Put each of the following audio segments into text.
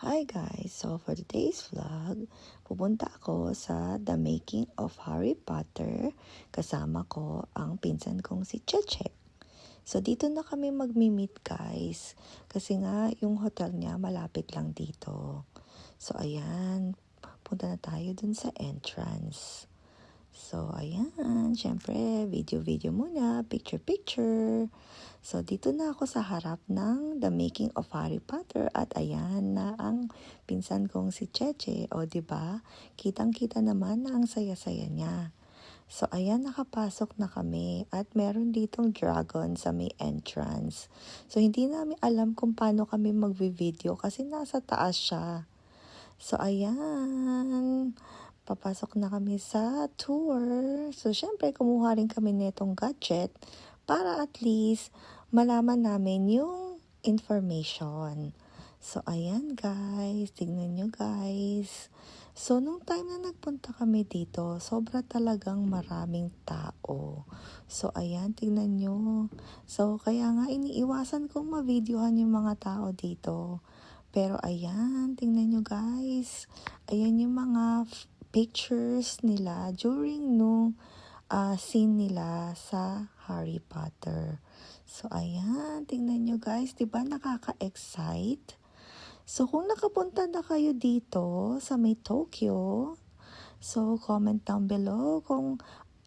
Hi guys! So for today's vlog, pupunta ako sa The Making of Harry Potter. Kasama ko ang pinsan kong si Cheche. So dito na kami magmi-meet guys. Kasi nga yung hotel niya malapit lang dito. So ayan, punta na tayo dun sa entrance. So ayan, syempre video muna, picture. So, dito na ako sa harap ng The Making of Harry Potter at ayan na ang pinsan kong si Cheche. O, diba? Kitang-kita naman na ang saya-saya niya. So, ayan, nakapasok na kami at meron ditong dragon sa may entrance. So, hindi namin alam kung paano kami magvi-video kasi nasa taas siya. So, ayan, papasok na kami sa tour. So, syempre, kumuha rin kami nitong gadget para at least malaman namin yung information. So, ayan guys. Tignan nyo guys. So, nung time na nagpunta kami dito, sobra talagang maraming tao. So, ayan. Tignan nyo. So, kaya nga iniiwasan kong ma-videohan yung mga tao dito. Pero, ayan. Tignan nyo guys. Ayan yung mga pictures nila during nung scene nila sa Harry Potter. So, ayan. Tingnan nyo guys. Diba nakaka-excite? So, kung nakapunta na kayo dito sa may Tokyo, so, comment down below kung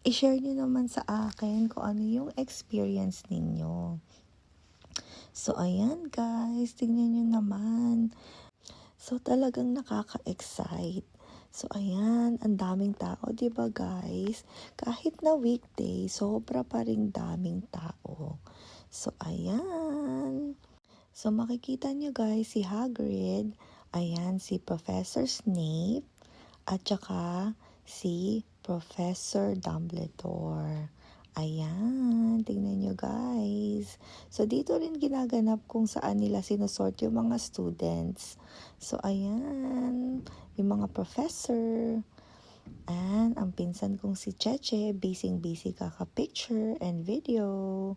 i-share nyo naman sa akin kung ano yung experience ninyo. So, ayan guys. Tingnan nyo naman. So, talagang nakaka-excite. So, ayan, ang daming tao, diba guys? Kahit na weekday, sobra pa ring daming tao. So, ayan. So, makikita nyo guys, si Hagrid, ayan, si Professor Snape, at saka si Professor Dumbledore. Ayan, tingnan nyo guys. So, dito rin ginaganap kung saan nila sinusort yung mga students. So, ayan, yung mga professor. And ang pinsan kong si Cheche, busy kaka-picture and video.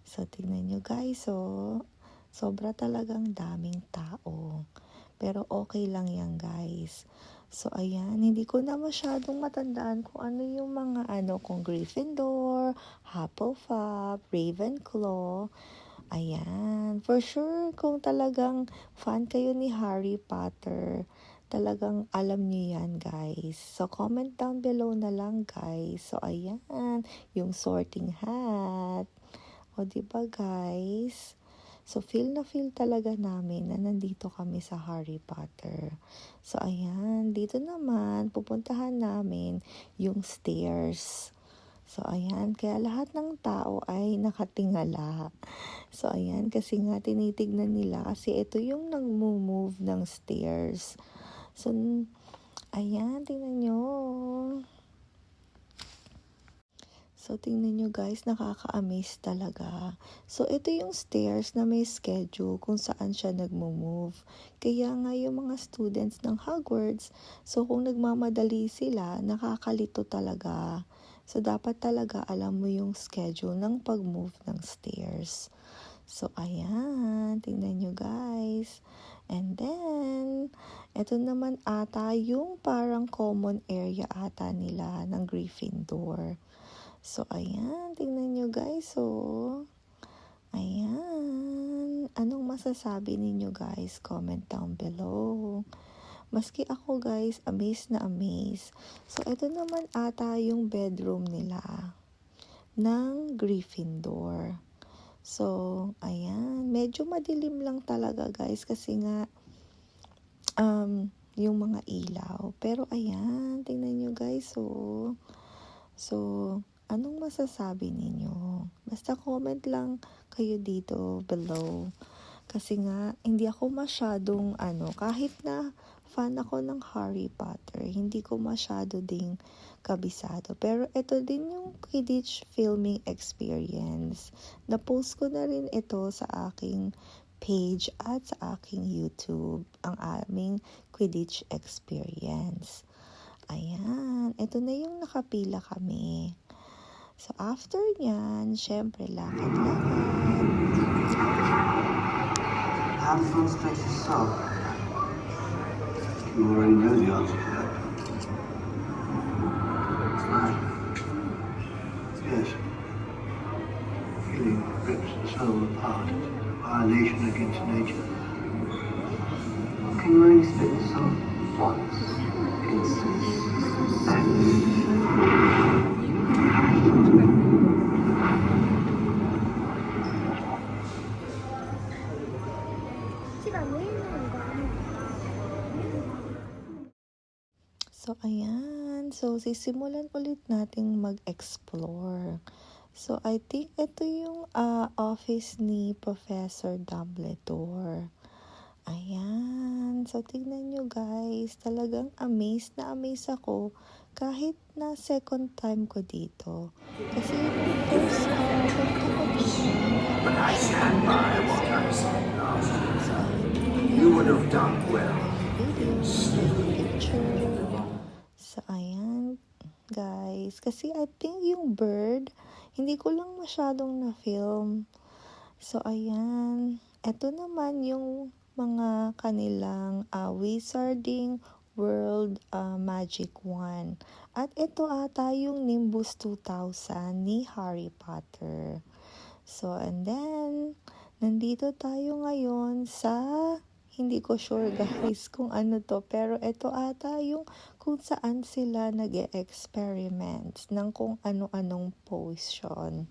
So, tingnan nyo guys, so, sobra talagang daming tao. Pero okay lang yan guys. So, ayan, hindi ko na masyadong matandaan kung ano yung mga kung Gryffindor, Hufflepuff, Ravenclaw. Ayan, for sure, kung talagang fan kayo ni Harry Potter, talagang alam niyo yan, guys. So, comment down below na lang, guys. So, ayan, yung sorting hat. O, diba, guys? So, feel na feel talaga namin na nandito kami sa Harry Potter. So, ayan. Dito naman, pupuntahan namin yung stairs. So, ayan. Kaya lahat ng tao ay nakatingala. So, ayan. Kasi nga, tinitignan nila. Kasi ito yung nag-move ng stairs. So, ayan. Tingnan nyo. So, tingnan nyo guys, nakaka-amaze talaga. So, ito yung stairs na may schedule kung saan siya nagmo-move. Kaya nga yung mga students ng Hogwarts, so kung nagmamadali sila, nakakalito talaga. So, dapat talaga alam mo yung schedule ng pag-move ng stairs. So, ayan, tingnan nyo guys. And then, ito naman ata yung parang common area ata nila ng Gryffindor. So, ayan. Tingnan nyo guys. So, ayan. Anong masasabi ninyo guys? Comment down below. Maski ako guys, amazed na amazed. So, ito naman ata yung bedroom nila ng Gryffindor. So, ayan. Medyo madilim lang talaga guys kasi nga yung mga ilaw. Pero, ayan. Tingnan nyo guys. So, anong masasabi ninyo? Basta comment lang kayo dito below. Kasi nga, hindi ako masyadong kahit na fan ako ng Harry Potter, hindi ko masyado ding kabisado. Pero ito din yung Quidditch filming experience. Na-post ko na rin ito sa aking page at sa aking YouTube, ang aming Quidditch experience. Ayan, ito na yung nakapila kami. So, after nyan, syempre, lakad-lakad. How full space is so? You already know the answer to that. Right. Yes. Killing rips the soul apart. It's a violation against nature. Can you only split the soul once? So, ayan. So, sisimulan ulit nating mag-explore. So, I think ito yung office ni Professor Dumbledore. Ayan. So, tignan nyo guys. Talagang amazed na amazed ako kahit na second time ko dito. Kasi yung first punta ko dito, But I stand by what I said last time. You would have done well. video, picture. So, ayan, guys. Kasi I think yung bird, hindi ko lang masyadong na-film. So, ayan. Ito naman yung mga kanilang Wizarding World Magic Wand. At ito ata yung Nimbus 2000 ni Harry Potter. So, and then, nandito tayo ngayon sa... Hindi ko sure guys kung ano to, pero ito ata yung kung saan sila nag-experiments ng kung ano-anong potion.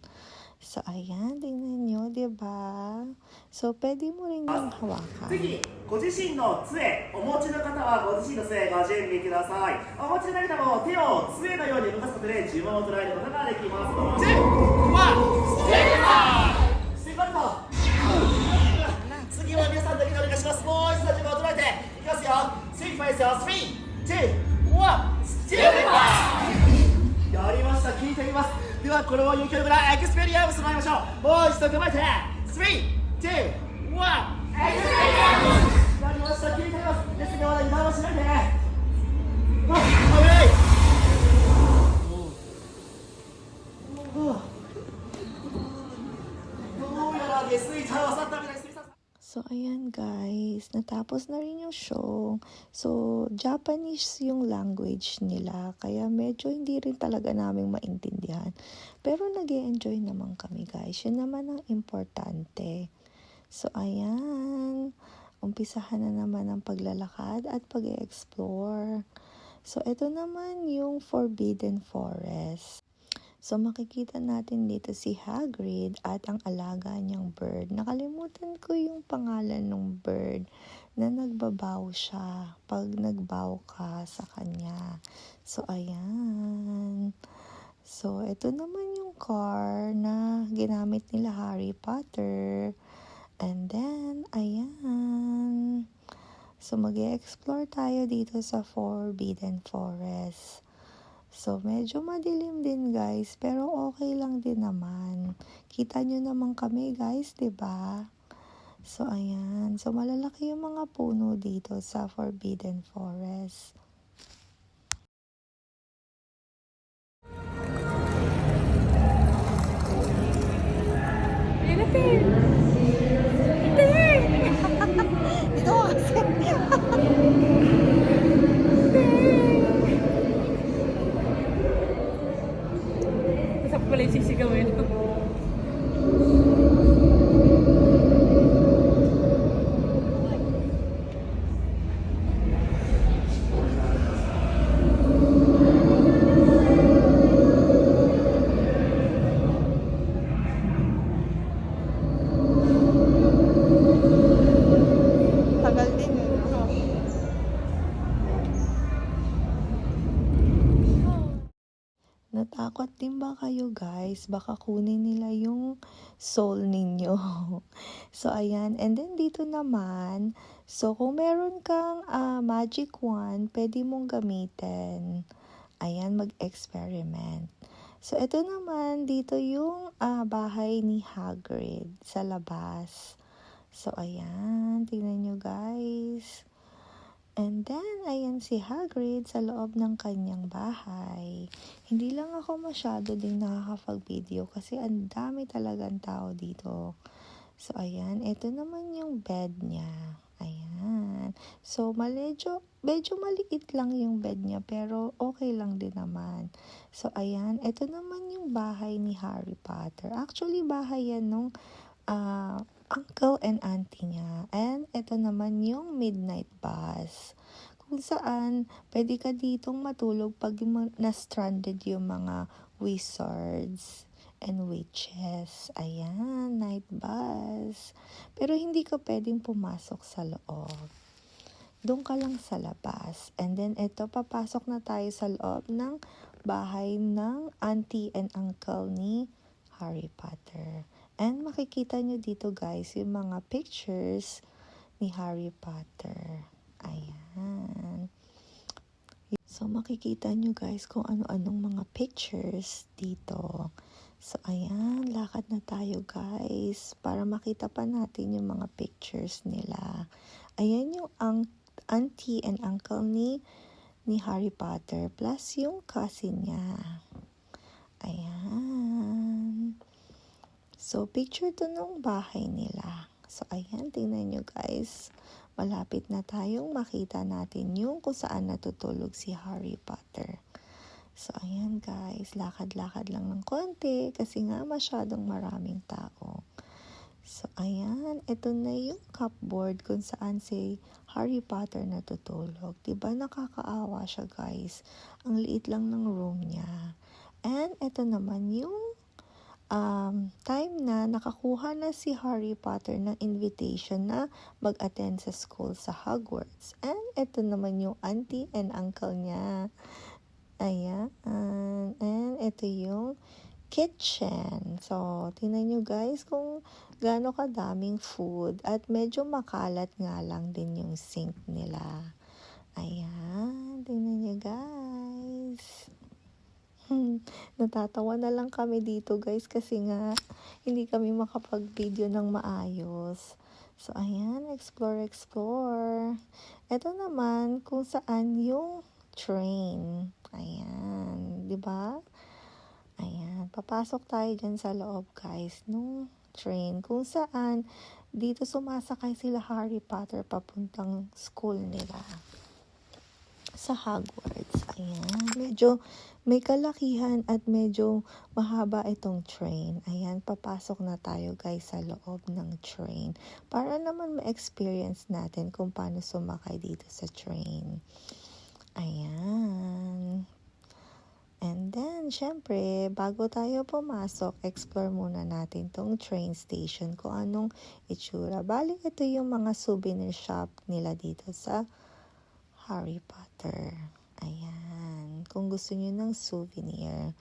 So ayan, tingnan nyo, diba? So pwede mo rin yung hawakan. ぜひご自身の杖お持ちの方はご自身の杖ご準備ください。お持ちの方も手を杖のように動かすことで呪文を捉えることができます。10 ステップアップ次は皆さんだけでお願いします。もう一度呪文を捉えていきますよ。スイーパーですよ。3、2、1ステップアップやりました。聞いてみます。ではこれを有効なエクスペリアムスとなりましょう。もう一度構えて3、2、1エクスペリアムスやりました。聞いてみます。ですがまだ油断をしないで。危ない。どうやら下水ターを去ったみたいです。 So, ayan guys, natapos na rin yung show. So, Japanese yung language nila, kaya medyo hindi rin talaga naming maintindihan. Pero nag-e-enjoy naman kami guys, yun naman ang importante. So, ayan, umpisahan na naman ang paglalakad at pag-e-explore. So, ito naman yung Forbidden Forest. So, makikita natin dito si Hagrid at ang alaga niyang bird. Nakalimutan ko yung pangalan ng bird na nagbabaw siya pag nagbaw ka sa kanya. So, ayan. So, ito naman yung car na ginamit nila Harry Potter. And then, ayan. So, mag-e-explore tayo dito sa Forbidden Forest. So, medyo madilim din guys, pero okay lang din naman. Kita nyo naman kami guys, 'di ba? So, ayan. So, malalaki yung mga puno dito sa Forbidden Forest. Ito kasi. Tapos pala yung sisigawin. Tagal din eh. Natakot din ba kayo guys? Baka kunin nila yung soul ninyo. So, ayan. And then, dito naman, so, kung meron kang magic wand, pwede mong gamitin. Ayan, mag-experiment. So, ito naman, dito yung bahay ni Hagrid sa labas. So, ayan. Tingnan nyo guys. And then, ayan si Hagrid sa loob ng kanyang bahay. Hindi lang ako masyado din nakakapag-video kasi ang dami talagang tao dito. So, ayan. Ito naman yung bed niya. Ayan. So, medyo maliit lang yung bed niya, pero okay lang din naman. So, ayan. Ito naman yung bahay ni Harry Potter. Actually, bahay yan nung uncle and auntie niya. And ito naman yung midnight bus. Kung saan, pwede ka ditong matulog pag na-stranded yung mga wizards and witches. Ayan, night bus. Pero hindi ka pwedeng pumasok sa loob. Doon ka lang sa labas. And then, ito, papasok na tayo sa loob ng bahay ng auntie and uncle ni Harry Potter. And makikita nyo dito, guys, yung mga pictures ni Harry Potter. Ayan. So, makikita nyo, guys, kung ano-anong mga pictures dito. So, ayan, lakad na tayo, guys, para makita pa natin yung mga pictures nila. Ayan yung auntie and uncle ni Harry Potter, plus yung cousin niya. Ayan. So, picture to nung bahay nila. So, ayan, tingnan nyo, guys. Malapit na tayong makita natin yung kung saan natutulog si Harry Potter. So, ayan guys, lakad-lakad lang ng konti kasi nga masyadong maraming tao. So, ayan, ito na yung cupboard kung saan si Harry Potter natutulog. Diba nakakaawa siya, guys? Ang liit lang ng room niya. And ito naman yung time na nakakuha na si Harry Potter ng invitation na mag-attend sa school sa Hogwarts. And ito naman yung auntie and uncle niya. Ayan. And ito yung kitchen. So, tingnan nyo guys kung gaano kadaming food. At medyo makalat nga lang din yung sink nila. Ayan. Tingnan nyo guys. Natatawa na lang kami dito guys kasi nga hindi kami makapag-video ng maayos. So, ayan. Explore. Ito naman kung saan yung train. Ayan, 'di ba? Ayan, papasok tayo diyan sa loob, guys, nung train kung saan dito sumasakay sila Harry Potter papuntang school nila sa Hogwarts. Ayan, medyo may kalakihan at medyo mahaba itong train. Ayan, papasok na tayo guys sa loob ng train para naman ma-experience natin kung paano sumakay dito sa train. Ayan. And then, syempre, bago tayo pumasok, explore muna natin tong train station kung anong itsura. Bali, ito yung mga souvenir shop nila dito sa Harry Potter. Ayan. Kung gusto nyo ng souvenir.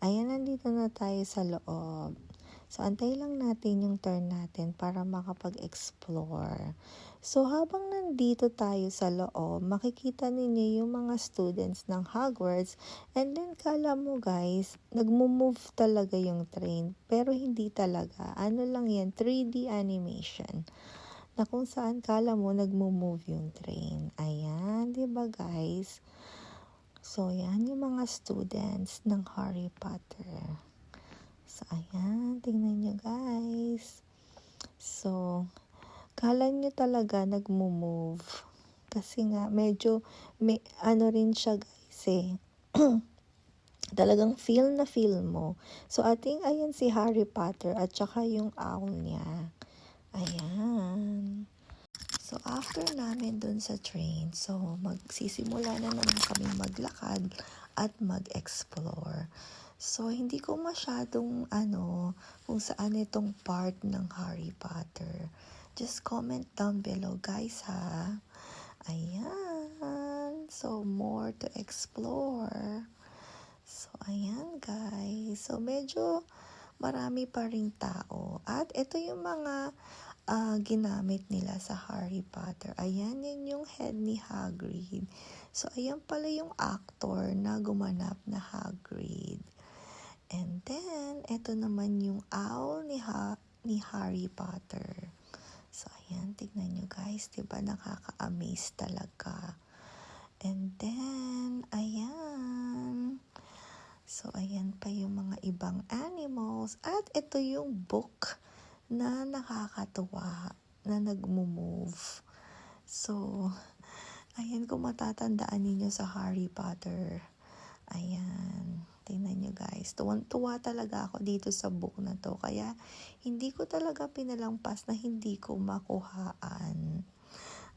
Ayan, nandito na tayo sa loob. So, antay lang natin yung turn natin para makapag-explore. So, habang nandito tayo sa loob, makikita ninyo yung mga students ng Hogwarts. And then, kala mo guys, nagmo-move talaga yung train. Pero hindi talaga. Ano lang yan, 3D animation. Na kung saan kala mo nagmo-move yung train. Ayan, di ba guys? So, yan yung mga students ng Harry Potter. So, ayan. Tingnan nyo, guys. So, kala nyo talaga nagmo-move. Kasi nga, medyo, may, ano rin siya, guys, eh. Talagang feel na feel mo. So, ayan si Harry Potter at saka yung owl niya. Ayan. So, after namin dun sa train, so, magsisimula na naman kami maglakad at mag-explore. So, hindi ko masyadong, kung saan itong part ng Harry Potter. Just comment down below, guys, ha? Ayan. So, more to explore. So, ayan, guys. So, medyo marami pa ring tao. At ito yung mga ginamit nila sa Harry Potter. Ayan, yan yung head ni Hagrid. So, ayan pala yung actor na gumanap na Hagrid. And then, ito naman yung owl ni Harry Potter. So, ayan, tignan nyo guys, diba nakaka-amaze talaga. And then, ayan. So, ayan pa yung mga ibang animals. At ito yung book na nakakatuwa, na nagmo-move. So, ayan, kung matatandaan ninyo sa Harry Potter. Ayan, tingnan nyo guys. Tuwan-tuwa talaga ako dito sa book na to. Kaya, hindi ko talaga pinalampas na hindi ko makuhaan.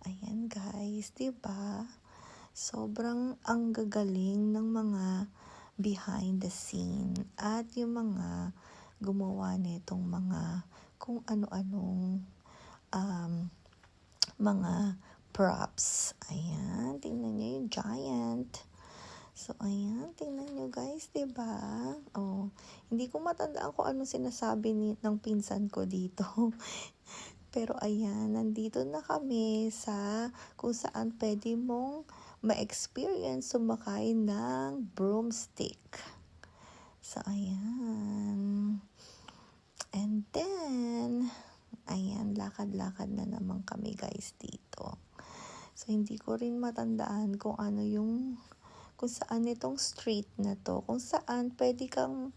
Ayan guys, 'di ba? Sobrang ang gagaling ng mga behind the scene at yung mga gumawa nitong mga kung ano-anong mga props. Ayan, tingnan nyo yung giant. So, ayan, tingnan nyo guys, 'di ba? Oh, hindi ko matandaan kung ano sinasabi ng pinsan ko dito. Pero ayan, nandito na kami sa kung saan pwede mong ma-experience sumakay ng broomstick. So, ayan. And then, ayan, lakad-lakad na naman kami guys dito. So, hindi ko rin matandaan kung ano kung saan itong street na to. Kung saan pwede kang,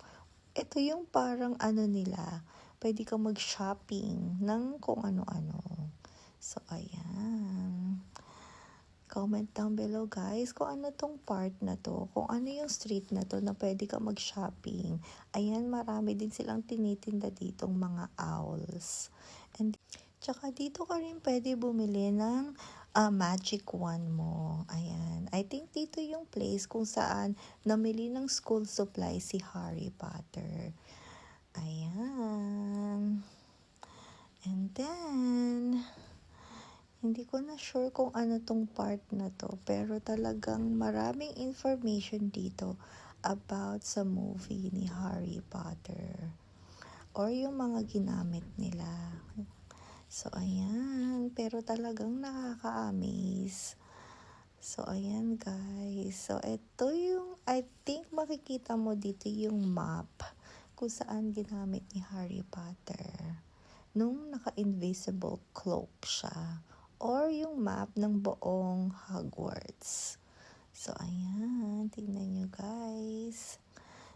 ito yung parang ano nila, pwede kang mag-shopping ng kung ano-ano. So, ayan. Comment down below guys kung ano tong part na to. Kung ano yung street na to na pwede kang mag-shopping. Ayan, marami din silang tinitinda ditong mga owls. And tsaka dito ka rin pwede bumili ng magic wand mo. Ayan. I think dito yung place kung saan namili ng school supply si Harry Potter. Ayan. And then, hindi ko na sure kung ano tong part na to. Pero talagang maraming information dito about sa movie ni Harry Potter. Or yung mga ginamit nila. So, ayan. Pero talagang nakaka-amaze. So, ayan guys. So, ito yung, I think makikita mo dito yung map kung saan ginamit ni Harry Potter nung naka-invisible cloak siya. Or yung map ng buong Hogwarts. So, ayan. Tingnan nyo guys.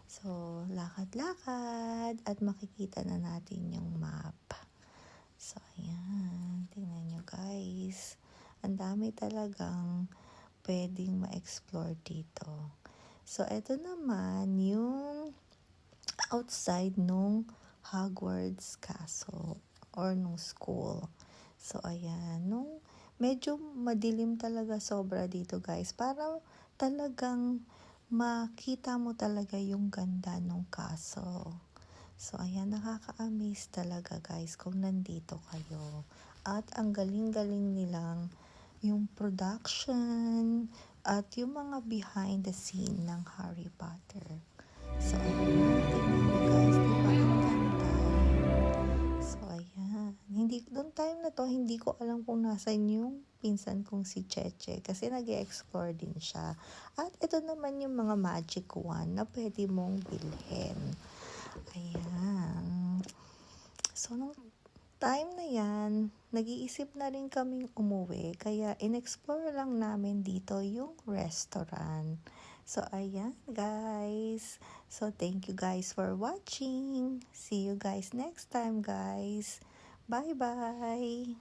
So, lakad-lakad at makikita na natin yung map. So, ayan. Tingnan nyo guys. Ang dami talagang pwedeng ma-explore dito. So, ito naman yung outside nung Hogwarts Castle or nung school. So, ayan. Nung medyo madilim talaga sobra dito guys. Para talagang makita mo talaga yung ganda nung castle. So, ayan, nakaka-amaze talaga guys kung nandito kayo. At ang galing-galing nilang yung production at yung mga behind the scene ng Harry Potter. So, ayan, tingnan nyo guys, diba ang ganda? So, ayan. Noong time na to, hindi ko alam kung nasan yung pinsan kong si Cheche kasi nag-explore din siya. At ito naman yung mga magic wand na pwede mong bilhin. Ayan. So, nung time na yan, nag-iisip na rin kaming umuwi. Kaya, in-explore lang namin dito yung restaurant. So, ayan guys. So, thank you guys for watching. See you guys next time guys. Bye-bye.